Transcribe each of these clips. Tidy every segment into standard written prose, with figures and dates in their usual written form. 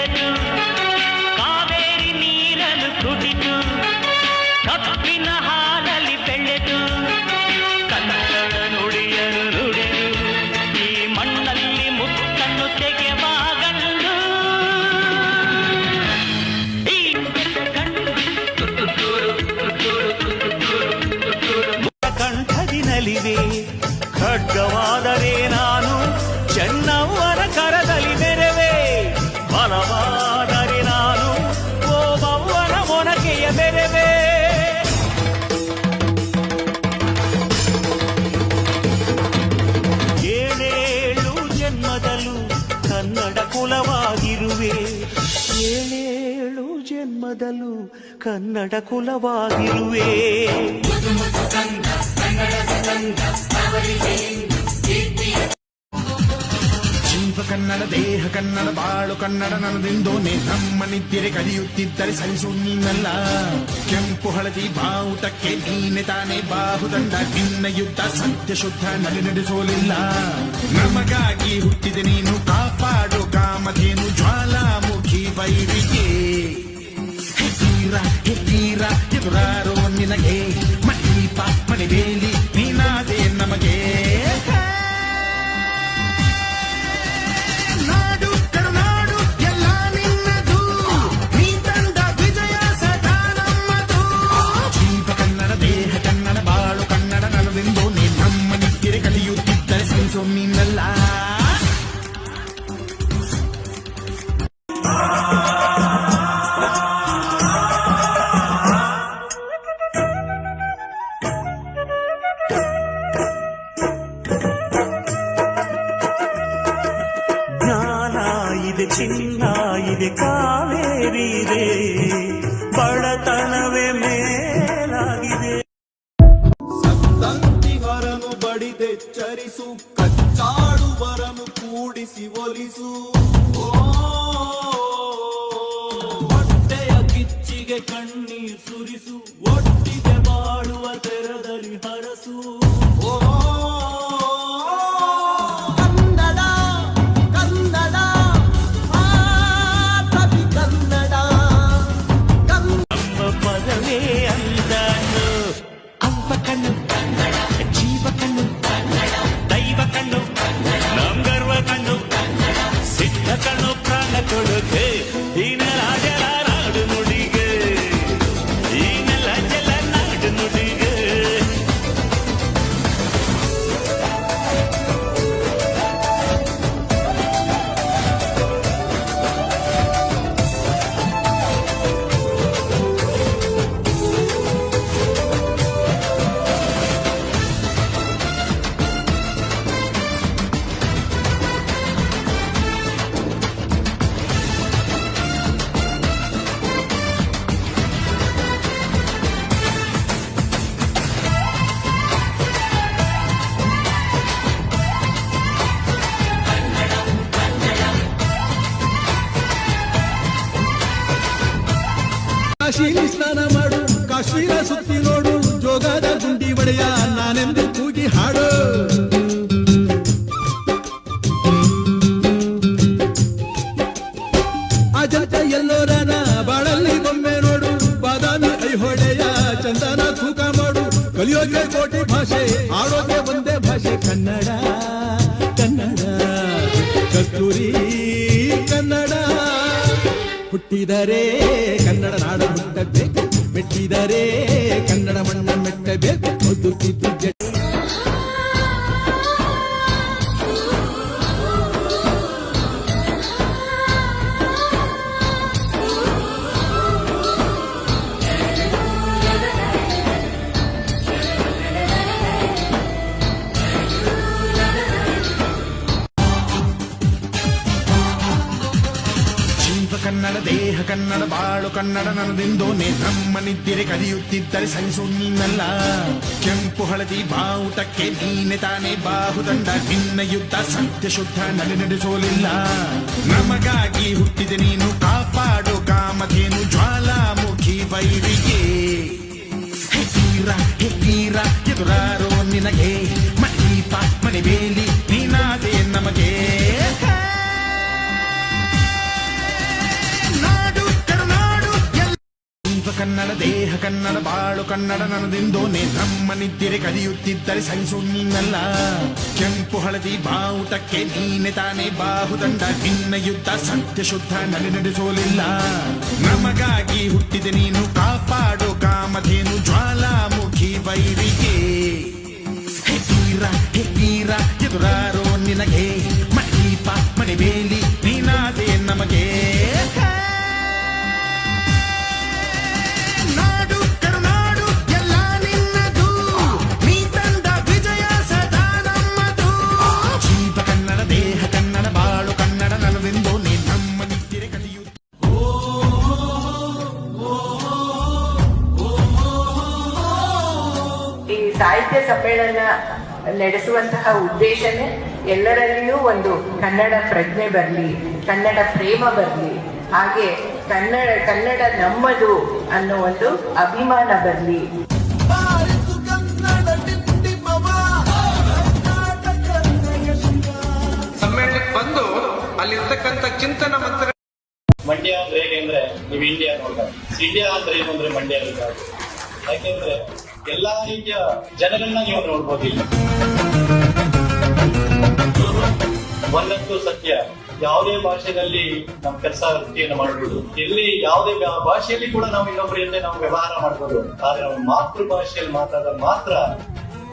ಬೆಳೆದು ಕಾವೇರಿ ನೀರನ್ನು ಕುಡಿದು ಕಪ್ಪಿನ ಹಾಲಲ್ಲಿ ಬೆಳೆದು ಕನ್ನಡ ನುಡಿಯರು ನುಡಿದು ಈ ಮಣ್ಣಲ್ಲಿ ಮುತ್ತನ್ನು ತೆಗೆವಾಗಂದು ಈ ಕಂಠದಿನಲಿವೆ ಖಡ್ಗವಾದರೆ ನಾನು ಚೆನ್ನವ್ವನ ಕರದಲ್ಲಿ ಮೆರವೆ ಬಲವಾದರೆ ನಾನು ಓಬವ್ವನ ಮೊನಕೆಯ ಮೆರವೆ ಏಳೇಳು ಜನ್ಮದಲ್ಲೂ ಕನ್ನಡ ಕುಲವಾಗಿರುವೆ ಏಳೇಳು ಜನ್ಮದಲ್ಲೂ ಕನ್ನಡ ಕುಲವಾಗಿರುವೆ ಜೀವ ಕನ್ನಡ ದೇಹ ಕನ್ನಡ ಬಾಳು ಕನ್ನಡ ನನ್ನದೆಂದೋನೆ ನಮ್ಮ ನಿದ್ಯರೆ ಕಲಿಯುತ್ತಿದ್ದರೆ ಸಹಿಸು ನೀನಲ್ಲ ಕೆಂಪು ಹಳದಿ ಬಾವುಟಕ್ಕೆ ನೀನೆ ತಾನೇ ಬಾಹುದಂಡ ನಿನ್ನ ಯುದ್ಧ ಸತ್ಯ ಶುದ್ಧ ನಡೆಸೋಲಿಲ್ಲ ನಮಗಾಗಿ ಹುಟ್ಟಿದೆ ನೀನು ಕಾಪಾಡು ಕಾಮಧೇನು ಜ್ವಾಲಾಮುಖಿ ವೈರಿಗೆ ಹೆತ್ತೀರ ಎದುರಾರೋ ನಿನಗೆ ಮಣೀಪ ಮಣಿಬೇಲಿ ನೀನಾದೆ ನಮಗೆ ಚಿನ್ನ ಇದೆ ಕಾವೇರಿ ಇದೆ ಬಡತನವೇ ಮೇಲಾಗಿದೆ ಸಂತಂತಿಗರನು ಬಡಿದೆಚ್ಚರಿಸು ಕಚ್ಚಾಡುವರನು ಕೂಡಿಸಿ ಒಲಿಸು ಹೊಟ್ಟೆಯ ಕಿಚ್ಚಿಗೆ ಕಣ್ಣೀರ್ ಸುರಿಸು ಒಟ್ಟಿಗೆ ಬಾಳುವ ತೆರದಲ್ಲಿ ಹರಸು ಕಾಶಿಲಿ ಸ್ನಾನ ಮಾಡು ಕಾಶ್ಮೀರ ಸುತ್ತಿ ನೋಡು ಜೋಗದ ಗುಂಡಿ ಒಡೆಯ ನಾನೆಂದು ಕೂಗಿ ಹಾಡು ಅಜಂತ ಎಲ್ಲೋರನ ಬಾಳಲ್ಲಿ ಬೊಮ್ಮೆ ನೋಡು ಬಾದಾಮಿ ಐಹೊಳೆಯ ಚಂದನ ತೂಕ ಮಾಡು ಕಲಿಯೋಗೆ ಕೋಟಿ ಭಾಷೆ ಆಡೋಕೆ ಒಂದೇ ಭಾಷೆ ಕನ್ನಡ ಕನ್ನಡ ಕಸ್ತೂರಿ ಕನ್ನಡ ಹುಟ್ಟಿದರೆ ಕನ್ನಡ ನಾಡ ಹುಟ್ಟಬೇಕು ಮೆಟ್ಟಿದರೆ ಕನ್ನಡ ಮಣ್ಣ ಮೆಟ್ಟಬೇಕು ಓದುತ್ತಿದ್ದು ಕನ್ನಡ ದೇಹ ಕನ್ನಡ ಬಾಳು ಕನ್ನಡ ನನ್ನದೆಂದೋನೆ ನಮ್ಮ ನಿದ್ಯರೆ ಕಲಿಯುತ್ತಿದ್ದರೆ ಸಹಿಸು ನೀನಲ್ಲ ಕೆಂಪು ಹಳದಿ ಬಾವುಟಕ್ಕೆ ನೀನೆ ತಾನೇ ಬಾಹುದಂಡ ನಿನ್ನ ಯುದ್ಧ ಸತ್ಯ ಶುದ್ಧ ನಡೆಸೋಲಿಲ್ಲ ನಮಗಾಗಿ ಹುಟ್ಟಿದೆ ನೀನು ಕಾಪಾಡು ಕಾಮಧೇನು ಜ್ವಾಲಾಮುಖಿ ವೈರಿಗೆ ಹೆತ್ತೀರ ಎದುರಾರೋ ನಿನಗೆ ಮಣೀಪ ಮಣಿಬೇಲಿ ನೀನಾದೆ ನಮಗೆ ಕನ್ನಡ ದೇಹ ಕನ್ನಡ ಬಾಳು ಕನ್ನಡ ನನ್ನದಿಂದೋನೆ ನಮ್ಮ ನಿದ್ದಿರೆ ಕಲಿಯುತ್ತಿದ್ದರೆ ಸಹಿಸು ನೀನಲ್ಲ ಕೆಂಪು ಹಳದಿ ಬಾವುಟಕ್ಕೆ ನೀನೆ ತಾನೇ ಬಾಹುದಂಡ ನಿನ್ನ ಯುದ್ಧ ಸತ್ಯ ಶುದ್ಧ ನಡೆ ನಡೆಸೋಲಿಲ್ಲ ನಮಗಾಗಿ ಹುಟ್ಟಿದೆ ನೀನು ಕಾಪಾಡೋ ಕಾಮಧೇನು ಜ್ವಾಲಾಮುಖಿ ವೈರಿಗೆ ಹೆಗ್ಗೀರ ಎದುರಾರೋ ನಿನಗೆ ಮಣದೀಪ ಮಣಿಬೇಲಿ ನೀನಾದೆ ನಮಗೆ ನಾಡು ಕರುನಾಡು ಎಲ್ಲ ನಿನ್ನದು ನೀ ತಂದ ವಿಜಯ ಸದಾ ನಮ್ಮದು ಜೀವ ಕನ್ನಡ ದೇಹ ಕನ್ನಡ ಬಾಳು ಕನ್ನಡ ನನ್ನದೆಂದು ನೀ ನಮ್ಮ ನಿದ್ದಿರೆ ಕಲಿಯು ಈ ಸಾಹಿತ್ಯ ಸಮ್ಮೇಳನ ನಡೆಸುವಂತಹ ಉದ್ದೇಶನೇ ಎಲ್ಲರಲ್ಲಿಯೂ ಒಂದು ಕನ್ನಡ ಪ್ರಜ್ಞೆ ಬರಲಿ, ಕನ್ನಡ ಪ್ರೇಮ ಬರಲಿ, ಹಾಗೆ ಕನ್ನಡ ನಮ್ಮದು ಅನ್ನೋ ಒಂದು ಅಭಿಮಾನ ಬರಲಿ. ಸಮ್ಮೇಳನಕ್ಕೆ ಬಂದು ಅಲ್ಲಿರ್ತಕ್ಕಂಥ ಚಿಂತನ ಮಂತ್ರ ಮಂಡ್ಯ ಅಂದ್ರೆ ಹೇಗೆ ಅಂದ್ರೆ ನೀವು ಇಂಡಿಯಾ ನೋಡಿದಾಗ ಇಂಡಿಯಾ ಅಂದ್ರೆ ಏನು ಅಂದ್ರೆ ಮಂಡ್ಯ ಇರ್ತಾರೆ. ಯಾಕೆಂದ್ರೆ ಎಲ್ಲಾ ರೀತಿಯ ಜನಗಳನ್ನ ನೀವು ನೋಡ್ಬೋದು ಇಲ್ಲಿ. ಒಂದಂತೂ ಸತ್ಯ, ಯಾವುದೇ ಭಾಷೆಯಲ್ಲಿ ನಮ್ಮ ಕೆಲಸ ವೃತ್ತಿಯನ್ನು ಮಾಡಬಹುದು, ಎಲ್ಲಿ ಯಾವುದೇ ಭಾಷೆಯಲ್ಲಿ ಕೂಡ ನಾವು ಇನ್ನೊಬ್ಬರ ಜೊತೆ ನಾವು ವ್ಯವಹಾರ ಮಾಡಬಹುದು. ಆದ್ರೆ ನಾವು ಮಾತೃ ಭಾಷೆಯಲ್ಲಿ ಮಾತಾಡಿದಾಗ ಮಾತ್ರ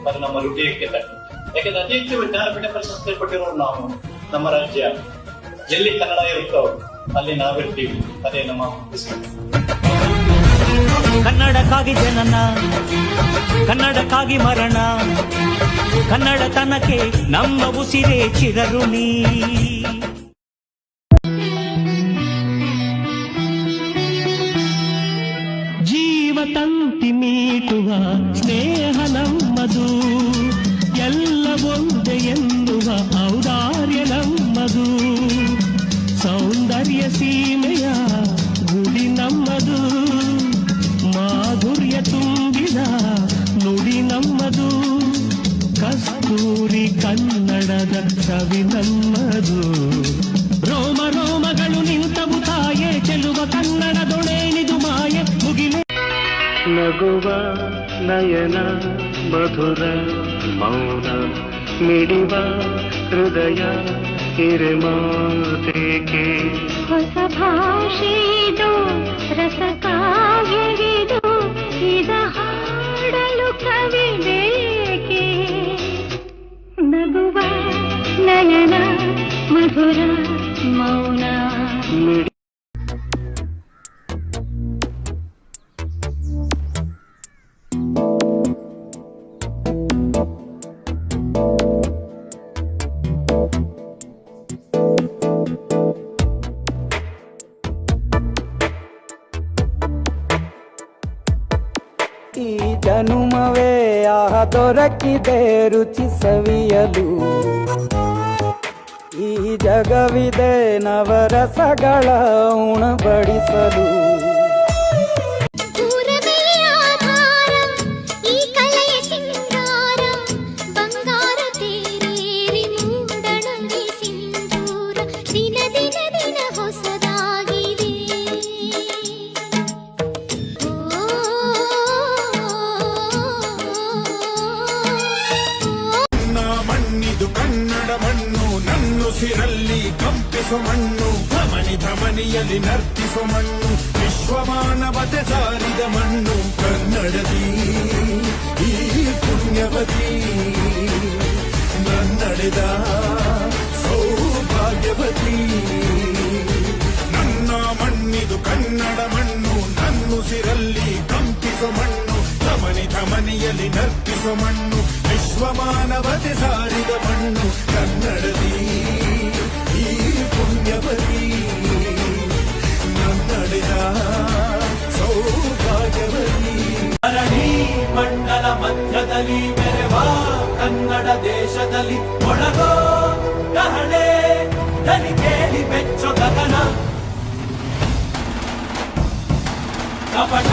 ಅದು ನಮ್ಮ ಹೃದಯಕ್ಕೆ ತಟ್ಟು. ಯಾಕಂದ್ರೆ ಅತಿ ಹೆಚ್ಚು ಜ್ಞಾನಪೀಠ ಪ್ರಶಸ್ತಿ ಕೊಟ್ಟಿರೋರು ನಾವು. ನಮ್ಮ ರಾಜ್ಯ ಎಲ್ಲಿ ಕನ್ನಡ ಇರುತ್ತೋ ಅಲ್ಲಿ ನಾವಿರ್ತೀವಿ. ಅದೇ ನಮ್ಮ ಪುಸ್ತಕ. ಕನ್ನಡಕ್ಕಾಗಿ ಜನನ, ಕನ್ನಡಕ್ಕಾಗಿ ಮರಣ, ಕನ್ನಡತನಕ್ಕೆ ನಮ್ಮ ಉಸಿರೇ ಚಿರಋಣಿ. ಜೀವತಂತಿ ಮೀಟುವ ಸ್ನೇಹ ನಮ್ಮದು, ಎಲ್ಲ ಒಂದೇ ಎನ್ನುವ ಔದಾರ್ಯ ನಮ್ಮದು, ಸೌಂದರ್ಯ ಸೀಮೆಯ ಗುಡಿ ನಮ್ಮದು, ಮಾಧುರ್ಯ ತುಂಬಿದ ನುಡಿ ನಮ್ಮದು, ಕಸ್ತೂರಿ ಕನ್ನಡದ ಕವಿ ನಮ್ಮದು. ರೋಮ ರೋಮಗಳು ನಿಂತವು ತಾಯೆ, ಚೆಲುವ ಕನ್ನಡದೊಡೇನಿದು ಮಾಯೆ ಮುಗಿಲೆ. ನಗುವ ನಯನ ಮಧುರ ಮೌನ ಮಿಡಿವ ಹೃದಯ ಹಿರಿಮಾತೆಗೆ. ಹೊಸ ಭಾಷೆದು ರಸ ಕಾವ್ಯವಿದು, ಇದ ಹಾಡಲು ಕವಿ ಬೇಕೆ. ನಗುವ ನಯನ ಮಧುರ ಮೌನ ಈ ಜನುಮವೇ ಆಹ ದೊರಕಿದೆ ರುಚಿ ಸವಿಯಲು, ಈ ಜಗವಿದೆ ನವರಸಗಳ ಉಣಬಡಿಸಲು. ಈ ಕಲೆಯ ಸಿಂಗಾರ ಬಂಗಾರ ತೇರೇರಿ ಮೂಡಣಗೆ ಸಿಂಧೂರ, ದಿನ ದಿನ ದಿನ ಹೊಸದಾಗಿದೆ. ಮಣ್ಣಿದು ಕನ್ನಡ ಮಣ್ಣು, ನನ್ನುಸಿರಲ್ಲಿ ಕಂಪಿಸೋ ಮಣ್ಣು, ಧಮನಿ ಧಮನಿಯಲ್ಲಿ ನರ್ತಿಸೋ ಮಣ್ಣು, ವಿಶ್ವಮಾನವತೆ ಸಾರಿದ ಮಣ್ಣು ಕನ್ನಡದಿ ಈ ಪುಣ್ಯವತಿ, ನನ್ನಡೆದ ಸೌಭಾಗ್ಯವತಿ. ನನ್ನ ಮಣ್ಣಿದು ಕನ್ನಡ ಮಣ್ಣು, ನನ್ನುಸಿರಲ್ಲಿ ಕಂಪಿಸೋ ಮಣ್ಣು, ಧಮನಿ ಧಮನಿಯಲ್ಲಿ ನರ್ತಿಸೋ ಮಣ್ಣು, ವಿಶ್ವಮಾನವತೆ ಸಾರಿದ ಮಣ್ಣು ಕನ್ನಡದಿ ಈ ಪುಣ್ಯವತಿ, ನನ್ನಡೆದ ಸೌಭಾಗ್ಯವತಿ. ಧರಣಿ ಮಂಡಲ ಮಧ್ಯದಲ್ಲಿ ಮೆರೆವ ಕನ್ನಡ ದೇಶದಲ್ಲಿ ಒಳಗೋ ಕಹಳೆ ದನಿ ಕೇಳಿ ಬೆಚ್ಚೋ ಗಗನ. ಕಪಟ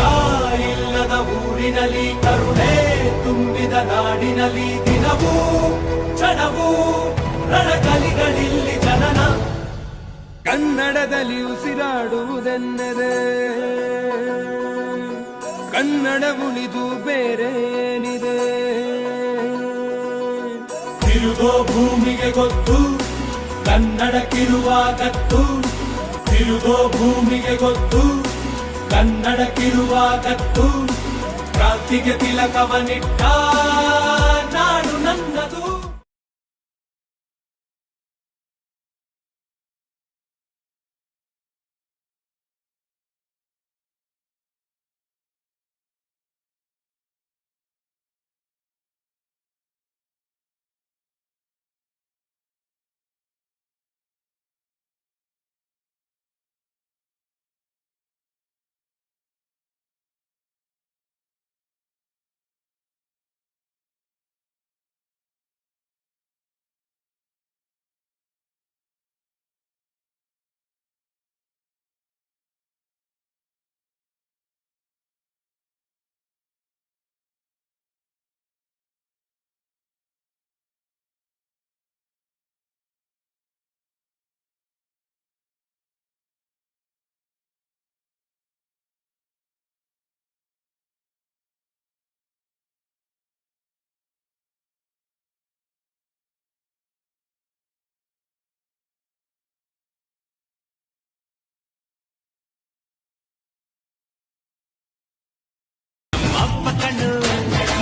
ಇಲ್ಲದ ಊರಿನಲ್ಲಿ ಕರುಣೆ ತುಂಬಿದ ನಾಡಿನಲ್ಲಿ ದಿನವೂ ಕ್ಷಣವೂ ರಣಕಲಿಗಳಿಲ್ಲಿ ಜನನ. ಕನ್ನಡದಲ್ಲಿ ಉಸಿರಾಡುವುದೆಂದರೆ ಕನ್ನಡ ಉಳಿದು ಬೇರೆ ಏನಿದೆ. ತಿರುಗೋ ಭೂಮಿಗೆ ಗೊತ್ತು ಕನ್ನಡಕ್ಕಿರುವ ಗತ್ತು, ತಿರುಗೋ ಭೂಮಿಗೆ ಗೊತ್ತು ಕನ್ನಡಕ್ಕಿರುವ ಗತ್ತು, ಕ್ರಾಂತಿಗೆ ತಿಲಕವನಿಟ್ಟ ನಾಡು ನನ್ನದು.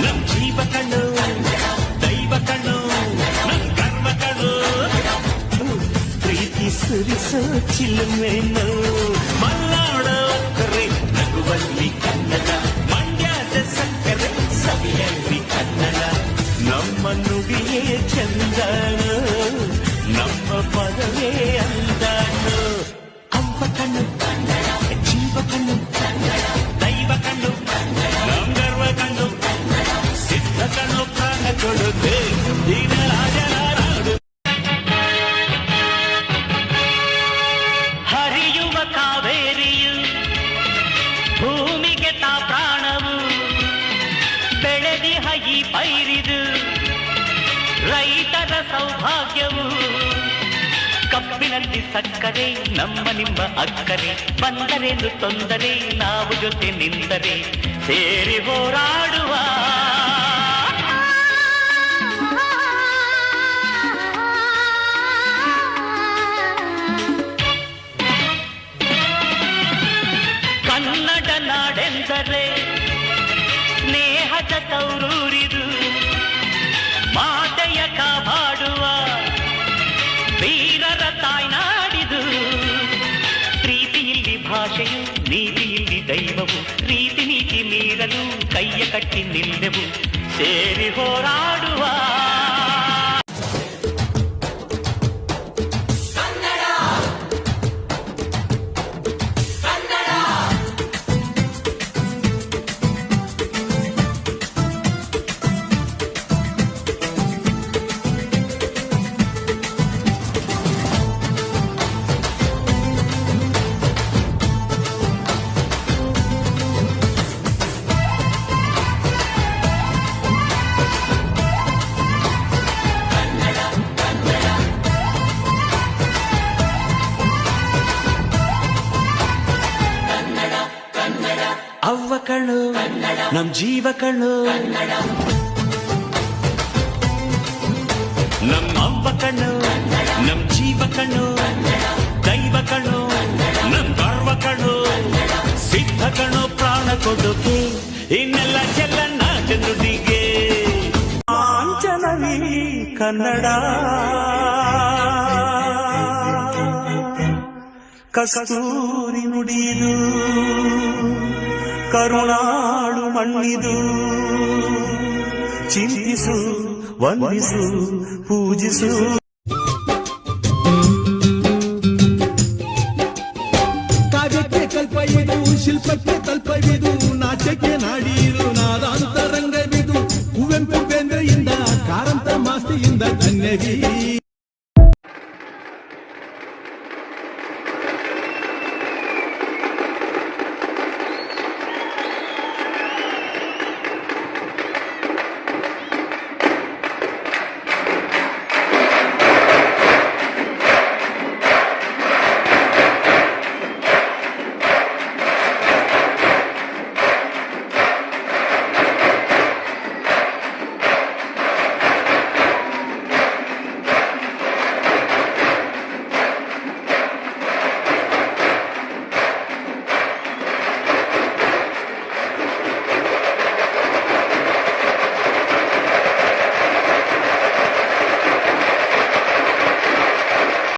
ನಮ್ ಜೀವ ಕಣ್ಣು, ದೈವ ಕಣ್ಣು, ನಮ್ ಕರ್ಮ ಕಣ್ಣು, ಪ್ರೀತಿ ಸುರಿಸೋ ಚಿಲುಮೆನು, ಮಲ್ನಾಡ ಕರೆ ನಗುವಲ್ಲಿ ಕನ್ನಡ, ಮಂಡ್ಯದ ಸಕ್ಕರೆ ಸವಿಯಲ್ಲಿ ಕನ್ನಡ, ನಮ್ಮ ನುಡಿಯೇ ಚಂದನು, ನಮ್ಮ ಪದವೇ ಅಂದನು. ಅವ್ವ ಕಣ್ಣು, ಜೀವ ಕಣ್ಣು, ದೈವ ಕಣ್ಣು, ನಮ್ ಗರ್ವ ಕಣ್ಣು, ಸಿದ್ಧ ಕಣ್ಣು, ಪ್ರಾಣ ಕೊಡುತ್ತೆ ಈಗ ರಾಜನ ನಾಡು. ಹರಿಯುವ ಕಾವೇರಿಯು ಭೂಮಿಗೆ ತಾ ಪ್ರಾಣವು, ಬೆಳೆದಿಹ ಈ ಪೈರಿದು ರೈತರ ಸೌಭಾಗ್ಯವು, ಕಬ್ಬಿನಲ್ಲಿ ಸಕ್ಕರೆ ನಮ್ಮ ನಿಮ್ಮ ಅಕ್ಕರೆ, ಬಂದರೇನು ತೊಂದರೆ ನಾವು ಜೊತೆ ನಿಂತರೆ ಸೇರಿ ಹೋರಾಡುವ. ಕನ್ನಡ ನಾಡೆಂದರೆ ಸ್ನೇಹದ ತೌರೂರಿದು, ಮಾತೆಯ ಕಾಪಾಡುವ ವೀರರ ತಾಯ್ನಾಡಿದು, ಪ್ರೀತಿಯಲ್ಲಿ ಭಾಷೆಯು, ನೀತಿಯಲ್ಲಿ ದೈವವು, ರೀತಿ ನೀತಿ ಮೀರಲು ಕೈಯ ಕಟ್ಟಿ ನಿಲ್ಲೆವು, ಸೇರಿ ಹೋರಾಡುವ. ಅವ್ವ ಕಣ್ಣು, ನಮ್ ಜೀವ ಕಣ್ಣು, ನಮ್ಮ ಅವ್ವ ಕಣ್ಣು, ನಮ್ ಜೀವ ಕಣ್ಣು, ದೈವ ಕಣ್ಣು, ನಮ್ ಗರ್ವ ಕಣ್ಣು, ಸಿದ್ಧ ಕಣ್ಣು, ಪ್ರಾಣ ಕೊಡುಗೆ ಇನ್ನೆಲ್ಲ ಚೆಲ್ಲ ನಾಟ ನುಡಿಗೆ. ಕಾಂಚನವಿ ಕನ್ನಡ, ಕಸ್ತೂರಿ ನುಡಿದು, ಕರುಣಾಳು ಮಣ್ಣಿದು, ಚಿಂತಿಸು, ವಂದಿಸು, ಪೂಜಿಸು. ಕಾವ್ಯಕ್ಕೆ ಕಲ್ಪ ಇದು, ಶಿಲ್ಪಕ್ಕೆ ತಲ್ಪವಿದು,